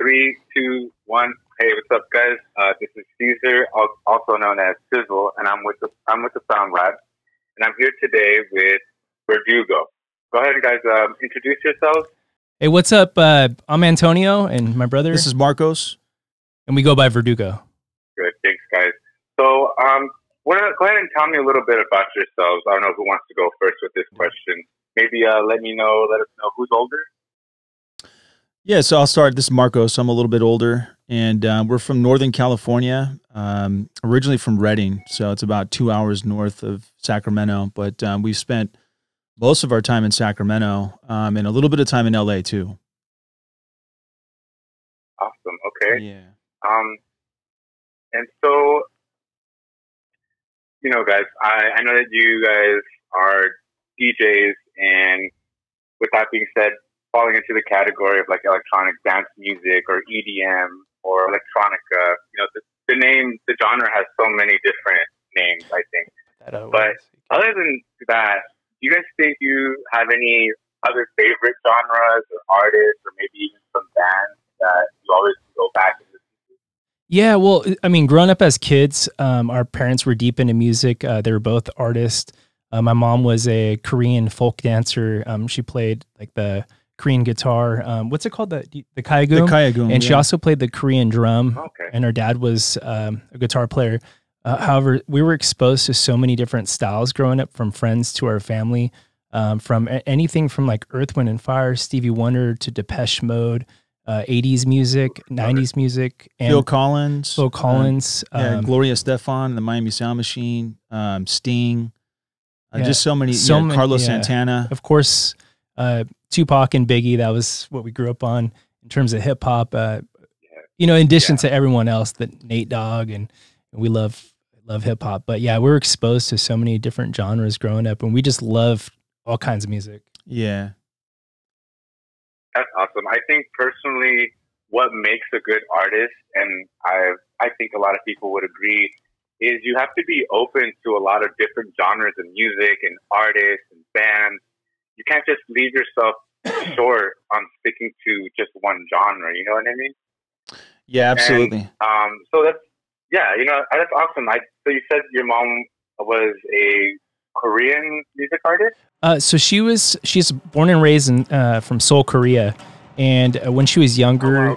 Three, two, one. Hey, what's up, guys? This is Cesar, also known as Cyzzle, and I'm with the Soundlab, and I'm here today with VRDGO. Go ahead, guys. Introduce yourselves. Hey, what's up? I'm Antonio, and my brother. This is Marcos, and we go by VRDGO. Good, thanks, guys. So, go ahead and tell me a little bit about yourselves. I don't know who wants to go first with this question. Maybe let us know who's older. Yeah, so I'll start. This is Marcos. I'm a little bit older, and we're from Northern California, originally from Redding, so it's about 2 hours north of Sacramento, but we've spent most of our time in Sacramento and a little bit of time in LA, too. Awesome, okay. Yeah. And so, you know, guys, I know that you guys are DJs, and with that being said, falling into the category of like electronic dance music or EDM or electronica, you know, the genre has so many different names, I think. But other than that, do you guys think you have any other favorite genres or artists or maybe even some bands that you always go back and listen to? Yeah, well, I mean, growing up as kids, our parents were deep into music. They were both artists. My mom was a Korean folk dancer. She played like the Korean guitar. What's it called? The kayagum? The kayagum, and she also played the Korean drum. Okay. And her dad was a guitar player. However, we were exposed to so many different styles growing up, from friends to our family, from anything from like Earth, Wind and Fire, Stevie Wonder to Depeche Mode, 80s music, 90s music, and Phil Collins, yeah, Gloria Estefan, the Miami Sound Machine, Sting, just so many. Carlos Santana, of course. Tupac and Biggie, that was what we grew up on in terms of hip hop. You know, in addition to everyone else, that Nate Dogg, and we love hip hop. But yeah, we were exposed to so many different genres growing up, and we just love all kinds of music. Yeah. That's awesome. I think personally, what makes a good artist, and I think a lot of people would agree, is you have to be open to a lot of different genres of music and artists and bands. You can't just leave yourself short on sticking to just one genre. You know what I mean? Yeah, absolutely. And, so that's awesome. So you said your mom was a Korean music artist? So she's born and raised from Seoul, Korea, and when she was younger,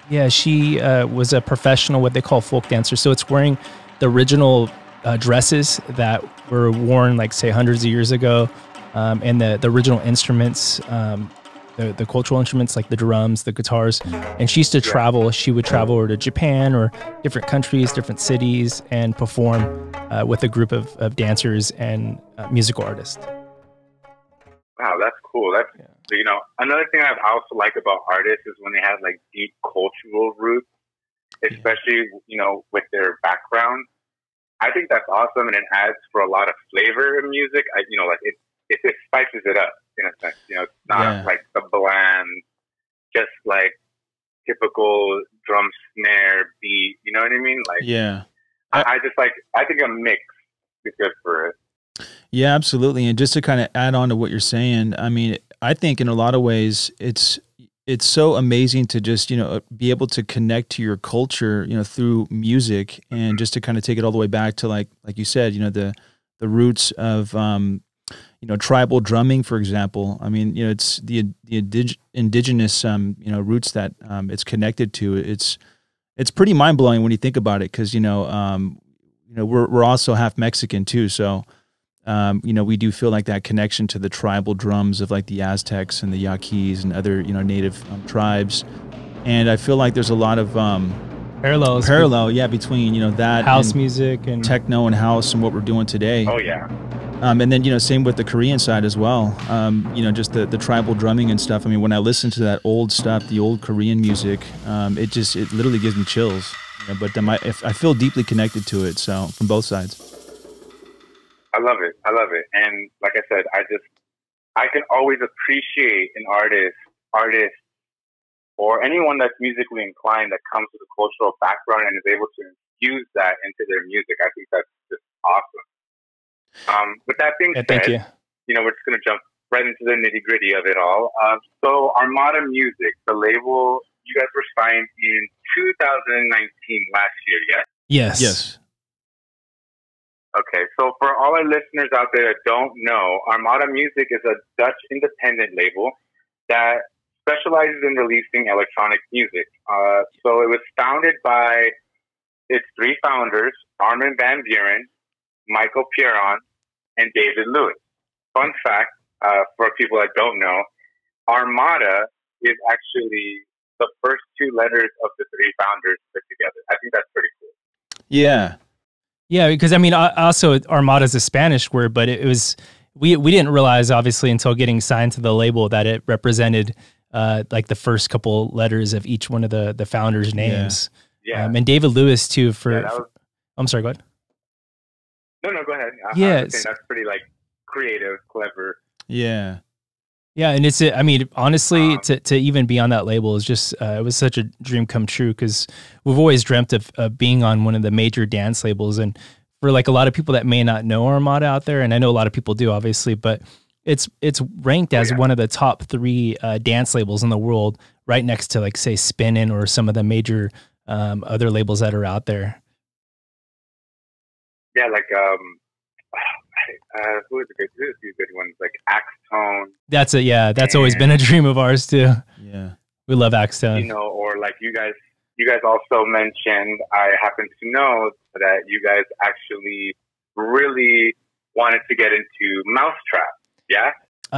yeah, she was a professional, what they call folk dancer. So it's wearing the original dresses that were worn, like say hundreds of years ago. And the original instruments, the cultural instruments like the drums, the guitars. And she used to travel. She would travel over to Japan or different countries, different cities, and perform with a group of dancers and musical artists. Wow, that's cool. You know, another thing I also like about artists is when they have like deep cultural roots, especially, you know, with their background. I think that's awesome, and it adds for a lot of flavor in music. You know, like it spices it up in a sense. You know, it's not like the bland, just like typical drum snare beat. You know what I mean? Like, yeah, I think a mix is good for it. Yeah, absolutely. And just to kind of add on to what you're saying, I mean, I think in a lot of ways it's so amazing to just, you know, be able to connect to your culture, you know, through music, and just to kind of take it all the way back to like you said, you know, the roots of you know, tribal drumming, for example. I mean, you know, it's the indigenous, you know, roots that it's connected to. It's pretty mind blowing when you think about it, because you know, we're also half Mexican too, so you know, we do feel like that connection to the tribal drums of like the Aztecs and the Yaquis and other, you know, native tribes, and I feel like there's a lot of parallel, yeah, between, you know, that house music and techno and house and what we're doing today. Oh yeah. And then, you know, same with the Korean side as well. You know, just the tribal drumming and stuff. I mean, when I listen to that old stuff, the old Korean music, it literally gives me chills. You know, but I feel deeply connected to it. So from both sides. I love it. And like I said, I can always appreciate an artist or anyone that's musically inclined that comes with a cultural background and is able to use that into their music. I think that's just awesome. With that being said, thank you. You know, we're just going to jump right into the nitty gritty of it all. So Armada Music, the label you guys were signed in 2019 last year, yes? Yes. Yes. Okay, so for all our listeners out there that don't know, Armada Music is a Dutch independent label that specializes in releasing electronic music. So it was founded by its three founders, Armin van Buren, Michael Pierron, and David Lewis. Fun fact, for people that don't know, Armada is actually the first two letters of the three founders put together. I think that's pretty cool. Yeah. Yeah, because I mean, also Armada is a Spanish word, but it was we didn't realize obviously until getting signed to the label that it represented like the first couple letters of each one of the founders' names. Yeah. And David Lewis too. I'm sorry, go ahead. No, go ahead. Yeah, I was saying that's pretty like creative, clever. Yeah. Yeah, and it's, I mean, honestly, to even be on that label is just, it was such a dream come true because we've always dreamt of being on one of the major dance labels. And for like a lot of people that may not know Armada out there, and I know a lot of people do, obviously, but it's ranked as one of the top three dance labels in the world, right next to like, say, Spinnin' or some of the major other labels that are out there. Yeah, like, who's a good ones like Axtone. That's always been a dream of ours too. Yeah, we love Axtone. You know, or like you guys also mentioned. I happen to know that you guys actually really wanted to get into Mousetrap. Yeah.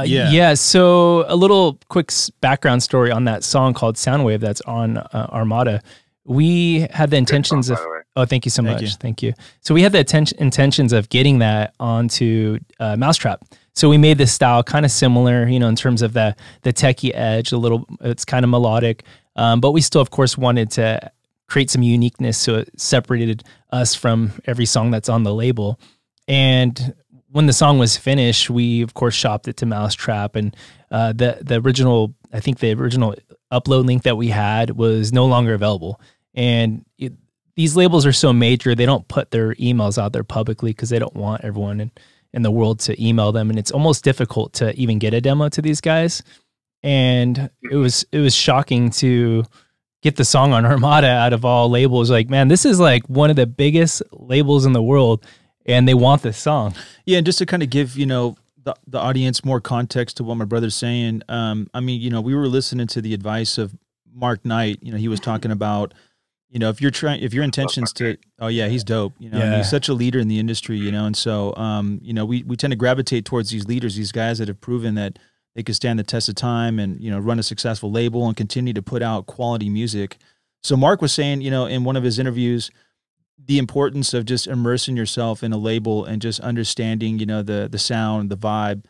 Yeah. So a little quick background story on that song called Soundwave that's on Armada. We had the intentions of. Oh, thank you so much. Thank you. So we had the intentions of getting that onto Mousetrap. So we made this style kind of similar, you know, in terms of the techie edge, it's kind of melodic, but we still, of course, wanted to create some uniqueness so it separated us from every song that's on the label. And when the song was finished, we, of course, shopped it to Mousetrap, and the original upload link that we had was no longer available. And these labels are so major, they don't put their emails out there publicly because they don't want everyone in the world to email them. And it's almost difficult to even get a demo to these guys. And it was shocking to get the song on Armada out of all labels. Like, man, this is like one of the biggest labels in the world, and they want this song. Yeah, and just to kind of give, you know, the audience more context to what my brother's saying, I mean, you know, we were listening to the advice of Mark Knight. You know, he was talking about, you know, if your intentions to, oh yeah, he's dope. You know, he's such a leader in the industry, you know? And so, you know, we tend to gravitate towards these leaders, these guys that have proven that they could stand the test of time and, you know, run a successful label and continue to put out quality music. So Mark was saying, you know, in one of his interviews, the importance of just immersing yourself in a label and just understanding, you know, the sound, the vibe,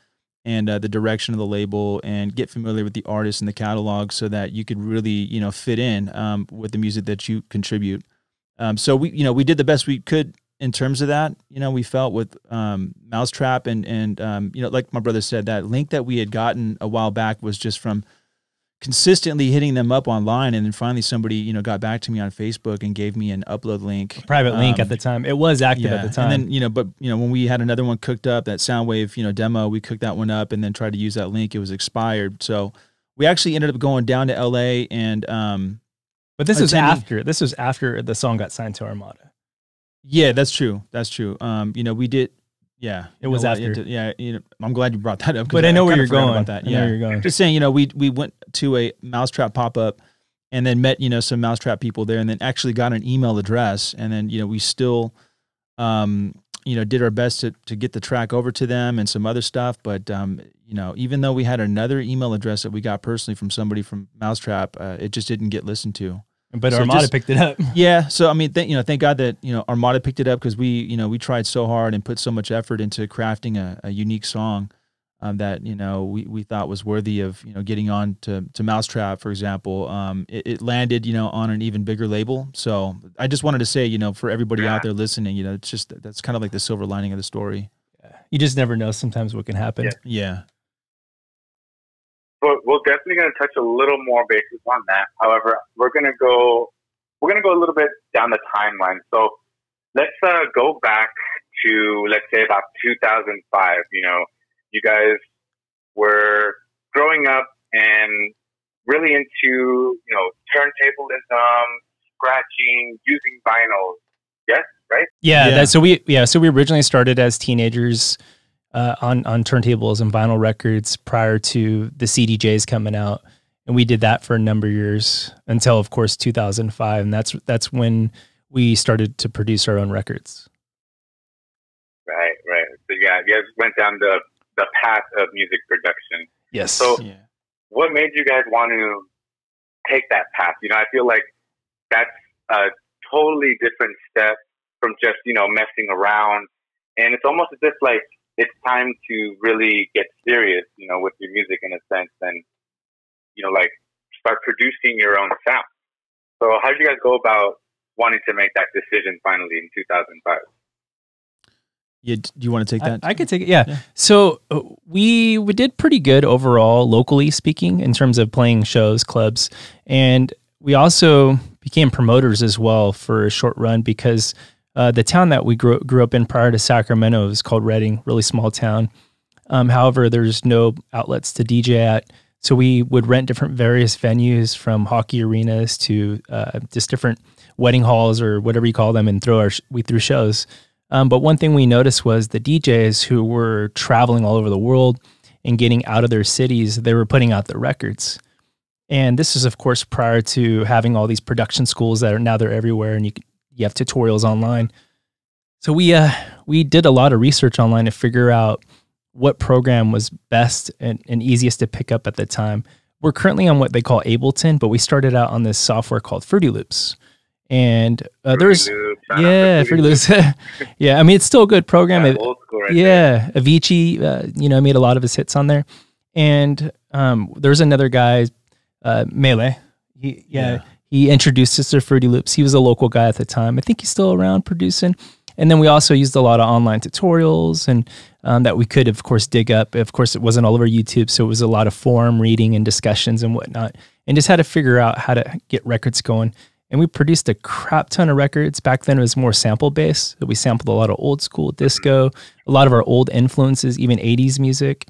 and the direction of the label, and get familiar with the artist and the catalog so that you could really, you know, fit in with the music that you contribute. So we did the best we could in terms of that. You know, we felt with Mousetrap and you know, like my brother said, that link that we had gotten a while back was just from consistently hitting them up online, and then finally somebody, you know, got back to me on Facebook and gave me an upload link, private link at the time. It was active at the time. And then, you know, but you know, when we had another one cooked up, that Soundwave, you know, demo, we cooked that one up and then tried to use that link. It was expired, so we actually ended up going down to LA and but this was after the song got signed to Armada. Yeah, that's true. That's true. You know, we did. Yeah, it was after. You know, I'm glad you brought that up. But I know where you're going. About that. Yeah, you're going. Just saying, you know, we went to a Mousetrap pop-up and then met, you know, some Mousetrap people there, and then actually got an email address, and then, you know, we still, you know, did our best to get the track over to them and some other stuff. But you know, even though we had another email address that we got personally from somebody from Mousetrap, it just didn't get listened to. But so Armada picked it up. Yeah. So, I mean, you know, thank God that, you know, Armada picked it up, because we tried so hard and put so much effort into crafting a unique song that, you know, we thought was worthy of, you know, getting on to Mousetrap, for example. It landed, you know, on an even bigger label. So I just wanted to say, you know, for everybody out there listening, you know, it's just, that's kind of like the silver lining of the story. Yeah. You just never know sometimes what can happen. Yeah. But we're definitely going to touch a little more basis on that. However, we're going to go a little bit down the timeline. So let's go back to, let's say, about 2005. You know, you guys were growing up and really into, you know, turntablism, scratching, using vinyls. Yes, right? Yeah. So we originally started as teenagers on turntables and vinyl records prior to the CDJs coming out, and we did that for a number of years until, of course, 2005, and that's when we started to produce our own records. Right. So yeah, you guys went down the path of music production. Yes. So what made you guys want to take that path? You know, I feel like that's a totally different step from just, you know, messing around. And it's almost as if like it's time to really get serious, you know, with your music in a sense, and, you know, like start producing your own sound. So how did you guys go about wanting to make that decision finally in 2005? Yeah, do you want to take that? I could take it. Yeah. So we did pretty good overall, locally speaking, in terms of playing shows, clubs, and we also became promoters as well for a short run because the town that we grew up in prior to Sacramento was called Redding, really small town. However, there's no outlets to DJ at, so we would rent various venues, from hockey arenas to just different wedding halls or whatever you call them, and we threw shows. But one thing we noticed was the DJs who were traveling all over the world and getting out of their cities, they were putting out their records. And this is, of course, prior to having all these production schools that are now they're everywhere, and you have tutorials online. So we did a lot of research online to figure out what program was best and easiest to pick up at the time. We're currently on what they call Ableton, but we started out on this software called Fruity Loops. And Fruity Loops. Yeah, I mean, it's still a good program. Old school right there. Avicii, you know, made a lot of his hits on there. And there's another guy, Melee. He introduced us to Fruity Loops. He was a local guy at the time. I think he's still around producing. And then we also used a lot of online tutorials and that we could, of course, dig up. Of course, it wasn't all over YouTube, so it was a lot of forum reading and discussions and whatnot, and just had to figure out how to get records going. And we produced a crap ton of records. Back then, it was more sample-based. So we sampled a lot of old school disco, a lot of our old influences, even 80s music.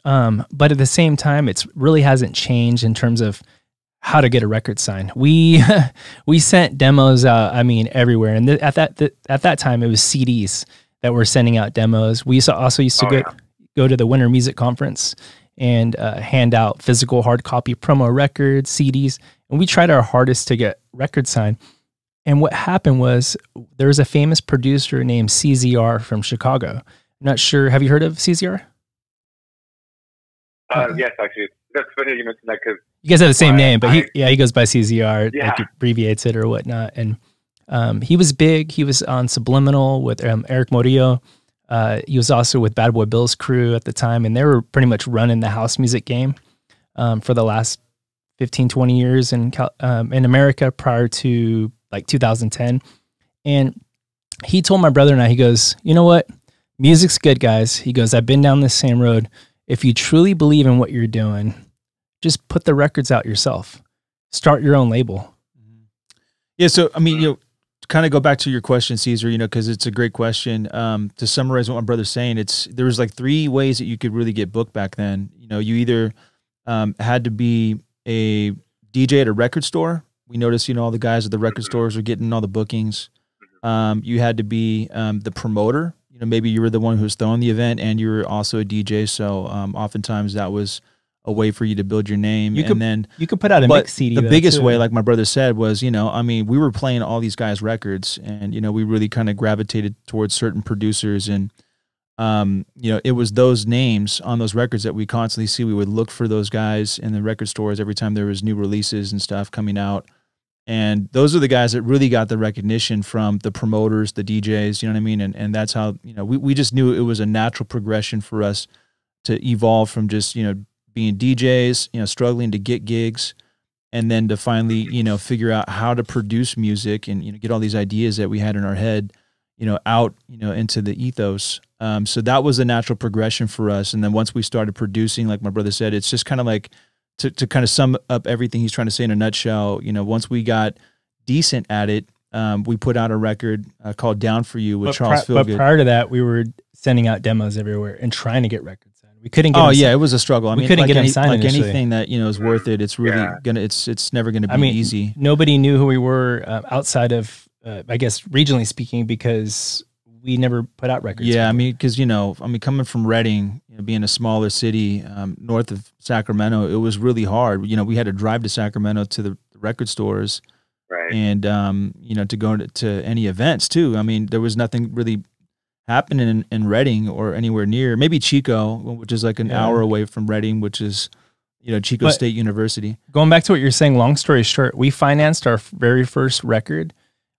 But at the same time, it really hasn't changed in terms of how to get a record signed. We sent demos out, I mean, everywhere. And at that time, it was CDs that were sending out demos. We also used to go to the Winter Music Conference and hand out physical hard copy promo records, CDs. And we tried our hardest to get records signed. And what happened was there was a famous producer named Cesar from Chicago. I'm not sure. Have you heard of Cesar? Yes, actually. That's funny you mentioned that because you guys have the same name, but he goes by Cesar, like abbreviates it or whatnot. And he was big. He was on Subliminal with Eric Morillo. He was also with Bad Boy Bill's crew at the time, and they were pretty much running the house music game for the last 15, 20 years in America prior to like 2010. And he told my brother and I, he goes, you know what? Music's good, guys. He goes, I've been down this same road. If you truly believe in what you're doing, just put the records out yourself. Start your own label. Yeah. So, I mean, you know, to kind of go back to your question, Cesar, you know, because it's a great question. To summarize what my brother's saying, there was like 3 ways that you could really get booked back then. You know, you either had to be a DJ at a record store. We noticed, you know, all the guys at the record stores were getting all the bookings. You had to be the promoter. You know, maybe you were the one who was throwing the event and you were also a DJ. So oftentimes that was a way for you to build your name. You could put out a mix CD. The biggest way, like my brother said, was, you know, I mean, we were playing all these guys' records, and, you know, we really kind of gravitated towards certain producers, and you know, it was those names on those records that we constantly see. We would look for those guys in the record stores every time there was new releases and stuff coming out. And those are the guys that really got the recognition from the promoters, the DJs, you know what I mean? And that's how, you know, we just knew it was a natural progression for us to evolve from just, you know, being DJs, you know, struggling to get gigs, and then to finally, you know, figure out how to produce music and, you know, get all these ideas that we had in our head, you know, out, you know, into the ethos. So that was a natural progression for us. And then once we started producing, like my brother said, it's just kind of like, to kind of sum up everything he's trying to say in a nutshell, you know, once we got decent at it, we put out a record called Down For You with Charles Philgood. But prior to that, we were sending out demos everywhere and trying to get records signed. We couldn't get. Oh yeah, it was a struggle. I mean, couldn't like get him signed like initially. anything that is worth it. It's really gonna. It's never gonna be easy. Nobody knew who we were outside of, I guess, regionally speaking, because we never put out records. Yeah, I mean, because coming from Redding, being a smaller city north of Sacramento, it was really hard. We had to drive to Sacramento to the record stores, right? And to go to any events too. I mean, there was nothing really happening in Redding or anywhere near. Maybe Chico, which is like an hour away from Redding, which is Chico State University. Going back to what you're saying, long story short, we financed our very first record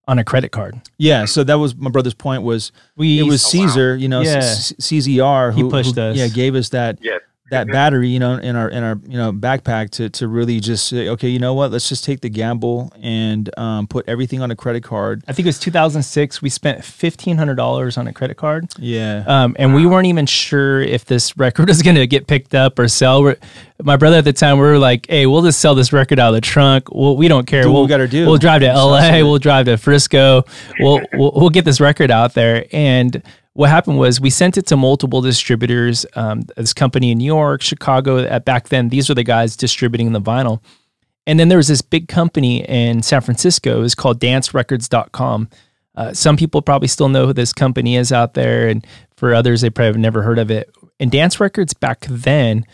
on a credit card. Yeah, so that was my brother's point. It was Cesar, CZR, who pushed us. Yeah, gave us that battery, in our backpack to really just say, okay, you know what? Let's just take the gamble and put everything on a credit card. I think it was 2006. We spent $1,500 on a credit card. Yeah, and we weren't even sure if this record was going to get picked up or sell. My brother at the time, we were like, "Hey, we'll just sell this record out of the trunk. We don't care. Do what we got to do. We'll drive to LA. We'll drive to Frisco. We'll get this record out there." And what happened was we sent it to multiple distributors. This company in New York, Chicago. Back then, these were the guys distributing the vinyl. And then there was this big company in San Francisco. It was called dancerecords.com. Some people probably still know who this company is out there. And for others, they probably have never heard of it. And Dance Records back then,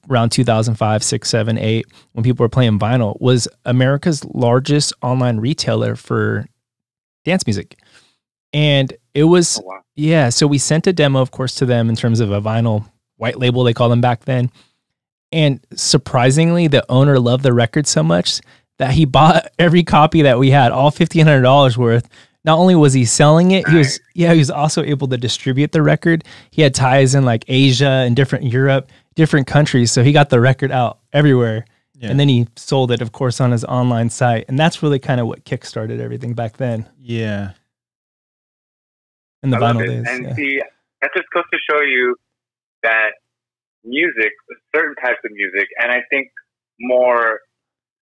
around 2005, 6, 7, 8, when people were playing vinyl, was America's largest online retailer for dance music. And it was, so we sent a demo, of course, to them in terms of a vinyl white label, they called them back then. And surprisingly, the owner loved the record so much that he bought every copy that we had, all $1,500 worth. Not only was he selling it, he was also able to distribute the record. He had ties in like Asia and Europe, different countries. So he got the record out everywhere. Yeah. And then he sold it, of course, on his online site. And that's really kind of what kickstarted everything back then. Yeah. In the vinyl days. And see, that just goes to show you that music, certain types of music, and I think more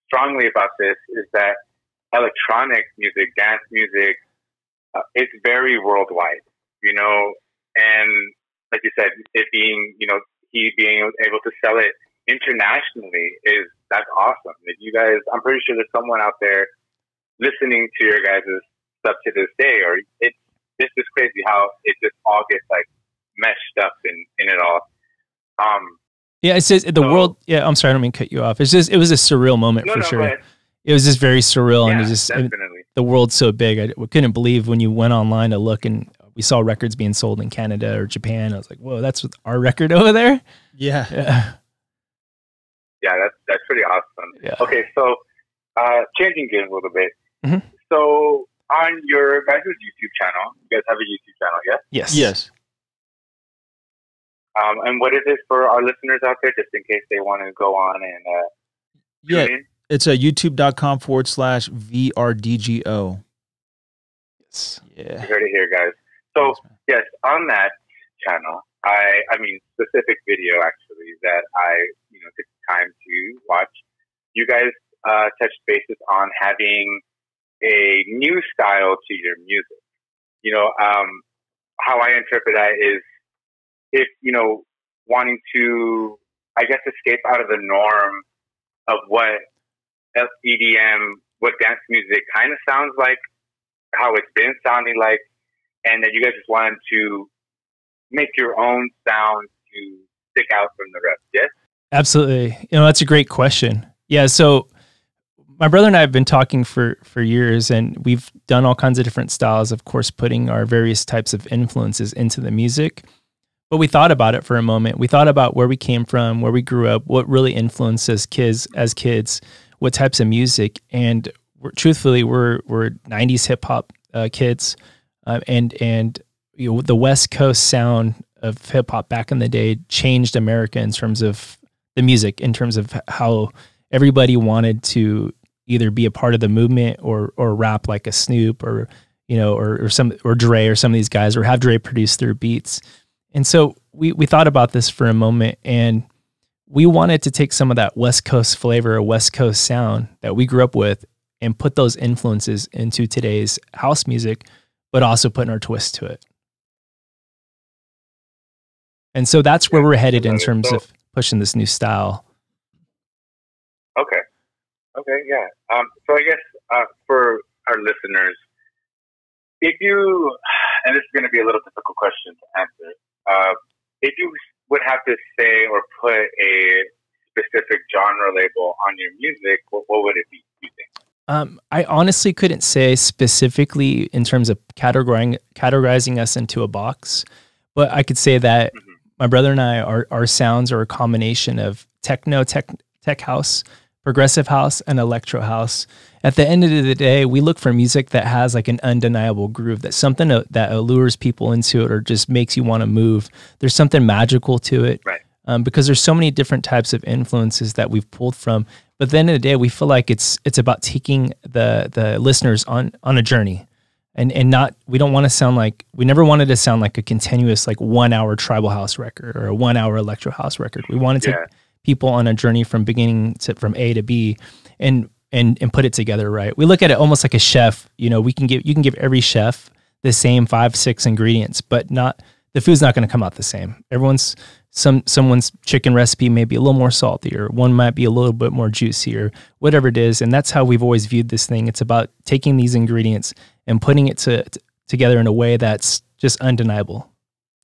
strongly about this is that electronic music, dance music, it's very worldwide, and like you said, it being, he being able to sell it internationally that's awesome. If you guys, I'm pretty sure there's someone out there listening to your guys' stuff to this day, or it's just crazy how it just all gets like meshed up in it all. Yeah, it says the world. Yeah, I'm sorry, I don't mean to cut you off. It was a surreal moment for sure. It was just very surreal, and the world's so big. We couldn't believe when you went online to look and we saw records being sold in Canada or Japan. I was like, whoa, that's our record over there? Yeah. Yeah, that's pretty awesome. Yeah. Okay, so changing gears a little bit. Mm-hmm. So on your guys' YouTube channel, you guys have a YouTube channel, yes? Yes. And what is it for our listeners out there, just in case they want to go on and tune in? It's a youtube.com/VRDGO. Yes. Yeah. You heard it here, guys. So, yes, on that channel, I mean, specific video, actually, that I, took time to watch, you guys touched bases on having a new style to your music. How I interpret that is if, wanting to, I guess, escape out of the norm of what EDM, what dance music kind of sounds like, how it's been sounding like, and that you guys just wanted to make your own sound to stick out from the rest. Yes? Absolutely. That's a great question. Yeah. So my brother and I have been talking for years, and we've done all kinds of different styles, of course, putting our various types of influences into the music. But we thought about it for a moment. We thought about where we came from, where we grew up, what really influenced us as kids, what types of music. And truthfully, we're 90s hip hop kids, and the West Coast sound of hip hop back in the day changed America in terms of the music, in terms of how everybody wanted to either be a part of the movement or rap like a Snoop or Dre or some of these guys, or have Dre produce their beats. And so we thought about this for a moment, and we wanted to take some of that West Coast flavor, or West Coast sound that we grew up with, and put those influences into today's house music, but also putting our twist to it. And so that's where we're headed in terms of pushing this new style. Okay. Okay. Yeah. So I guess for our listeners, if you, and this is going to be a little difficult question to answer, if you would have to say or put a specific genre label on your music, what would it be, you think? I honestly couldn't say specifically in terms of categorizing us into a box, but I could say that my brother and I, our sounds are a combination of techno, tech house, progressive house, and electro house. At the end of the day, we look for music that has like an undeniable groove, that's something that allures people into it or just makes you want to move. There's something magical to it, right? Because there's so many different types of influences that we've pulled from. But at the end of the day, we feel like it's about taking the listeners on a journey, and not, we don't want to sound like, we never wanted to sound like a continuous like 1 hour tribal house record or a 1 hour electro house record. We wanted to take people on a journey from from A to B, and put it together right. We look at it almost like a chef. You know, you can give every chef the same 5-6 ingredients, but the food's not going to come out the same. Someone's chicken recipe may be a little more salty, or one might be a little bit more juicy, or whatever it is. And that's how we've always viewed this thing. It's about taking these ingredients and putting it together in a way that's just undeniable.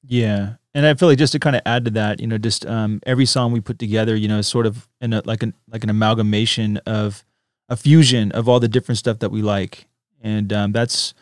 Yeah. And I feel like just to kind of add to that, you know, just every song we put together, you know, is sort of like an amalgamation of a fusion of all the different stuff that we like. And that's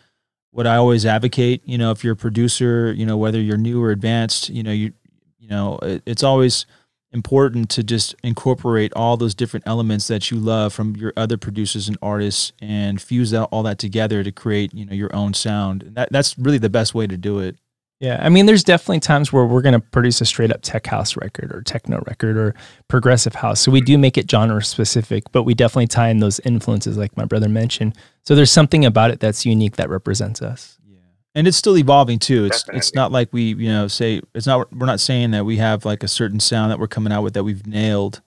what I always advocate. You know, if you're a producer, you know, whether you're new or advanced, you know, it's always important to just incorporate all those different elements that you love from your other producers and artists and fuse all that together to create, you know, your own sound. And that's really the best way to do it. Yeah, I mean, there's definitely times where we're going to produce a straight up tech house record or techno record or progressive house. So we do make it genre specific, but we definitely tie in those influences like my brother mentioned. So there's something about it that's unique that represents us. Yeah. And it's still evolving too. Definitely. It's not like we, you know, we're not saying that we have like a certain sound that we're coming out with that we've nailed,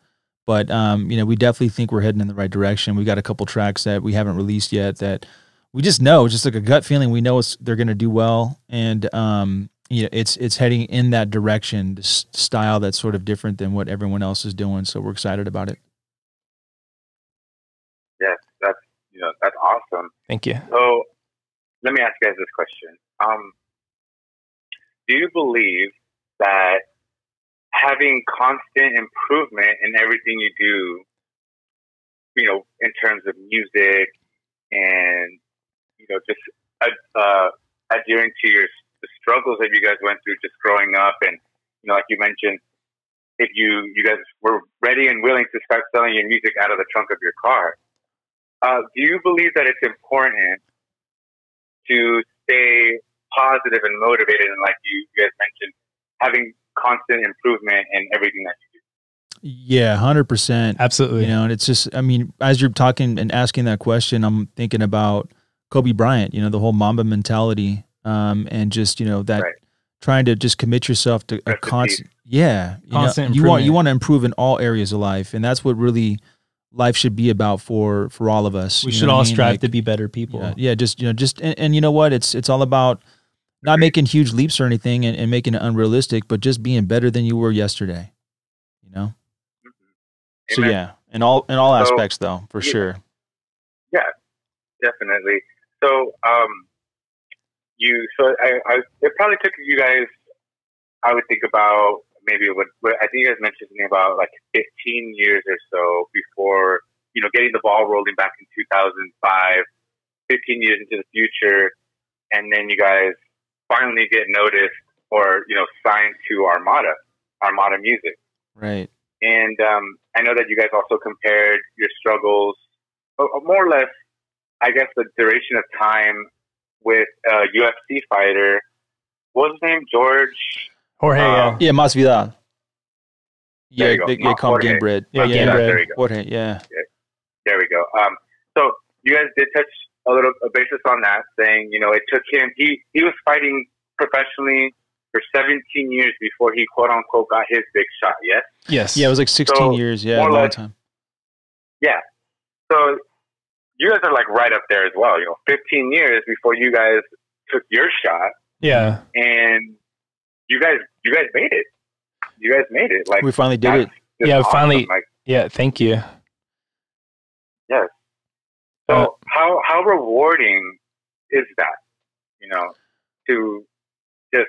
but you know, we definitely think we're heading in the right direction. We got a couple tracks that we haven't released yet that we just know, it's just like a gut feeling. We know they're going to do well. And, you know, it's heading in that direction, this style that's sort of different than what everyone else is doing. So we're excited about it. Yes, that's awesome. Thank you. So let me ask you guys this question. Do you believe that having constant improvement in everything you do, you know, in terms of music and, you know, just adhering to the struggles that you guys went through just growing up, and, you know, like you mentioned, if you guys were ready and willing to start selling your music out of the trunk of your car, do you believe that it's important to stay positive and motivated, and like you guys mentioned, having constant improvement in everything that you do? Yeah, 100%. Absolutely. You know, and it's just, I mean, as you're talking and asking that question, I'm thinking about Kobe Bryant, you know, the whole Mamba mentality, and just, you know, that trying to just commit yourself to a constant, constant you want to improve in all areas of life. And that's what really life should be about for all of us. We should all strive to be better people. Yeah. Just, you know, and you know what, it's all about not making huge leaps or anything and making it unrealistic, but just being better than you were yesterday, you know? So yeah, in all aspects though, for sure. Yeah, definitely. So, it probably took you guys, I would think about maybe what I think you guys mentioned something about like 15 years or so before, you know, getting the ball rolling back in 2005, 15 years into the future. And then you guys finally get noticed or, you know, signed to Armada Music. Right. And, I know that you guys also compared your struggles, more or less, I guess, the duration of time with a UFC fighter. What was his name? Jorge. Yeah, Masvidal. Yeah, they call him Game Bread. Yeah, Game Bread. There you go. Jorge, yeah. There we go. So you guys did touch a basis on that, saying, you know, it took him. He was fighting professionally for 17 years before he quote unquote got his big shot. Yes. Yes. Yeah, it was like 16 years. Yeah, a long time. Yeah. So you guys are like right up there as well. You know, 15 years before you guys took your shot. Yeah. And you guys made it. you guys made it. Like we finally did it. Yeah, awesome. finally. Like, yeah, thank you. Yes. So how rewarding is that? You know, to just